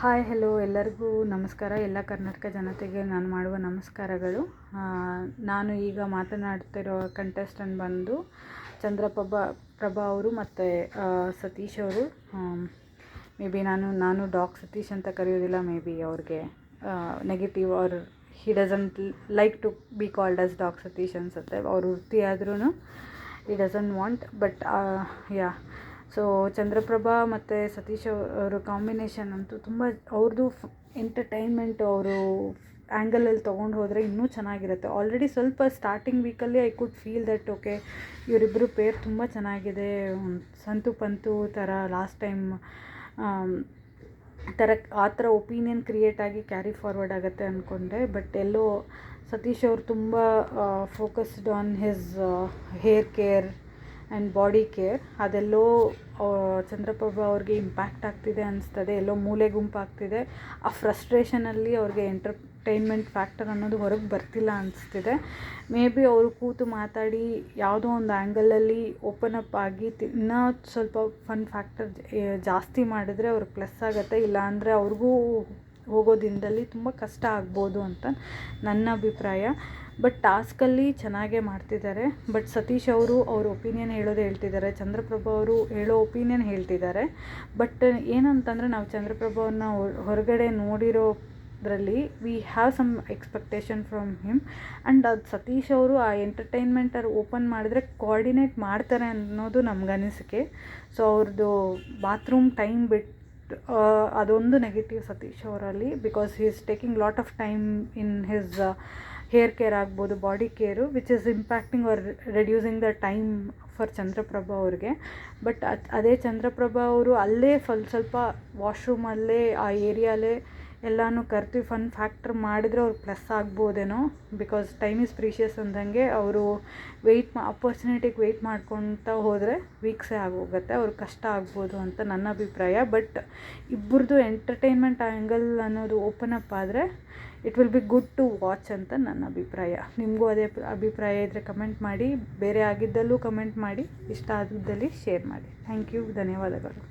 Hi hello ಎಲ್ಲರಿಗೂ ನಮಸ್ಕಾರ. ಎಲ್ಲ ಕರ್ನಾಟಕ ಜನತೆಗೆ ನಾನು ಮಾಡುವ ನಮಸ್ಕಾರಗಳು. ನಾನು ಈಗ ಮಾತನಾಡ್ತಿರೋ ಕಂಟೆಸ್ಟೆಂಟ್ ಬಂದು ಚಂದ್ರಪ್ರಭಾ ಅವರು ಮತ್ತು ಸತೀಶ್ ಅವರು. ಮೇ ಬಿ ನಾನು ಡಾಗ್ ಸತೀಶ್ ಅಂತ ಕರೆಯೋದಿಲ್ಲ. ಮೇ ಬಿ ಅವ್ರಿಗೆ negative or he doesn't like to be called as dog Satish ಅನಿಸುತ್ತೆ. ಅವ್ರ ವೃತ್ತಿ ಆದ್ರೂ he doesn't want. But yeah, so Chandraprabha ಮತ್ತು ಸತೀಶ್ ಅವರ ಕಾಂಬಿನೇಷನ್ ಅಂತೂ ತುಂಬ, ಅವ್ರದ್ದು ಎಂಟರ್ಟೈನ್ಮೆಂಟ್ ಅವರು ಆ್ಯಂಗಲಲ್ಲಿ ತೊಗೊಂಡು ಹೋದರೆ ಇನ್ನೂ ಚೆನ್ನಾಗಿರುತ್ತೆ. ಆಲ್ರೆಡಿ ಸ್ವಲ್ಪ ಸ್ಟಾರ್ಟಿಂಗ್ ವೀಕಲ್ಲಿ I could feel that okay, ಇವರಿಬ್ಬರು ಪೇರ್ ತುಂಬ ಚೆನ್ನಾಗಿದೆ, ಸಂತು ಪಂತು ಥರ ಲಾಸ್ಟ್ ಟೈಮ್ ಥರ ಆ ಥರ ಒಪಿನಿಯನ್ ಕ್ರಿಯೇಟ್ ಆಗಿ ಕ್ಯಾರಿ ಫಾರ್ವರ್ಡ್ ಆಗುತ್ತೆ ಅಂದ್ಕೊಂಡೆ. ಬಟ್ ಎಲ್ಲೋ ಸತೀಶ್ ಅವರು ತುಂಬ focused on his hair care and body care. ಅದೆಲ್ಲೋ ಚಂದ್ರಪ್ರಭಾ ಅವ್ರಿಗೆ ಇಂಪ್ಯಾಕ್ಟ್ ಆಗ್ತಿದೆ ಅನಿಸ್ತದೆ, ಎಲ್ಲೋ ಮೂಲೆ ಗುಂಪಾಗ್ತಿದೆ. ಆ ಫ್ರಸ್ಟ್ರೇಷನಲ್ಲಿ ಅವ್ರಿಗೆ ಎಂಟರ್ಟೈನ್ಮೆಂಟ್ ಫ್ಯಾಕ್ಟರ್ ಅನ್ನೋದು ಹೊರಗೆ ಬರ್ತಿಲ್ಲ ಅನಿಸ್ತಿದೆ. ಮೇ ಬಿ ಅವರು ಕೂತು ಮಾತಾಡಿ ಯಾವುದೋ ಒಂದು ಆ್ಯಂಗಲಲ್ಲಿ ಓಪನ್ ಅಪ್ ಆಗಿ ಇನ್ನೂ ಸ್ವಲ್ಪ ಫನ್ ಫ್ಯಾಕ್ಟರ್ ಜಾಸ್ತಿ ಮಾಡಿದ್ರೆ ಅವ್ರಿಗೆ ಪ್ಲಸ್ ಆಗುತ್ತೆ. ಇಲ್ಲಾಂದರೆ ಅವ್ರಿಗೂ ಹೋಗೋ ದಿನದಲ್ಲಿ ತುಂಬ ಕಷ್ಟ ಆಗ್ಬೋದು ಅಂತ ನನ್ನ ಅಭಿಪ್ರಾಯ. ಬಟ್ ಟಾಸ್ಕಲ್ಲಿ ಚೆನ್ನಾಗೇ ಮಾಡ್ತಿದ್ದಾರೆ. ಬಟ್ ಸತೀಶ್ ಅವರು ಅವ್ರ ಒಪಿನಿಯನ್ ಹೇಳೋದು ಹೇಳ್ತಿದ್ದಾರೆ, ಚಂದ್ರಪ್ರಭಾ ಅವರು ಹೇಳೋ ಒಪಿನಿಯನ್ ಹೇಳ್ತಿದ್ದಾರೆ. ಬಟ್ ಏನಂತಂದರೆ ನಾವು ಚಂದ್ರಪ್ರಭಾವ್ರನ್ನ ಹೊರಗಡೆ ನೋಡಿರೋದ್ರಲ್ಲಿ we have some expectation from him. And ಅದು ಸತೀಶ್ ಅವರು ಆ ಎಂಟರ್ಟೈನ್ಮೆಂಟಲ್ಲಿ ಓಪನ್ ಮಾಡಿದ್ರೆ ಕೋಆರ್ಡಿನೇಟ್ ಮಾಡ್ತಾರೆ ಅನ್ನೋದು ನಮ್ಗನಿಸಿಕೆ. ಸೊ ಅವ್ರದ್ದು ಬಾತ್ರೂಮ್ ಟೈಮ್ ಬಿಟ್ಟು ಅದೊಂದು ನೆಗೆಟಿವ್ ಸತೀಶ್ ಅವರಲ್ಲಿ. Because he is taking lot of time in his hair care ಆಗ್ಬೋದು, body care, which is impacting or reducing the time for Chandraprabha ಅವ್ರಿಗೆ. ಬಟ್ ಅದೇ ಚಂದ್ರಪ್ರಭಾ ಅವರು ಅಲ್ಲೇ ಸ್ವಲ್ಪ ವಾಶ್ರೂಮಲ್ಲೇ ಆ ಏರಿಯಾಲೇ ಎಲ್ಲನೂ ಕರ್ತು ಫನ್ ಫ್ಯಾಕ್ಟರ್ ಮಾಡಿದರೆ ಅವ್ರಿಗೆ ಪ್ಲಸ್ ಆಗ್ಬೋದೇನೋ. ಬಿಕಾಸ್ ಟೈಮ್ ಈಸ್ ಪ್ರೀಷಿಯಸ್ ಅಂದಂಗೆ ಅವರು ಅಪರ್ಚುನಿಟಿಗೆ ವೆಯ್ಟ್ ಮಾಡ್ಕೊತ ಹೋದರೆ ವೀಕ್ಸೇ ಆಗೋಗುತ್ತೆ, ಅವ್ರಿಗೆ ಕಷ್ಟ ಆಗ್ಬೋದು ಅಂತ ನನ್ನ ಅಭಿಪ್ರಾಯ. ಬಟ್ ಇಬ್ಬರದು ಎಂಟರ್ಟೈನ್ಮೆಂಟ್ ಆ್ಯಂಗಲ್ ಅನ್ನೋದು ಓಪನ್ ಅಪ್ ಆದರೆ it will be good to watch ಅಂತ ನನ್ನ ಅಭಿಪ್ರಾಯ. ನಿಮಗೂ ಅದೇ ಅಭಿಪ್ರಾಯ ಇದ್ದರೆ ಕಮೆಂಟ್ ಮಾಡಿ, ಬೇರೆ ಆಗಿದ್ದಲ್ಲೂ ಕಮೆಂಟ್ ಮಾಡಿ, ಇಷ್ಟ ಆಗಿದ್ದಲ್ಲಿ ಶೇರ್ ಮಾಡಿ. ಥ್ಯಾಂಕ್ ಯು, ಧನ್ಯವಾದಗಳು.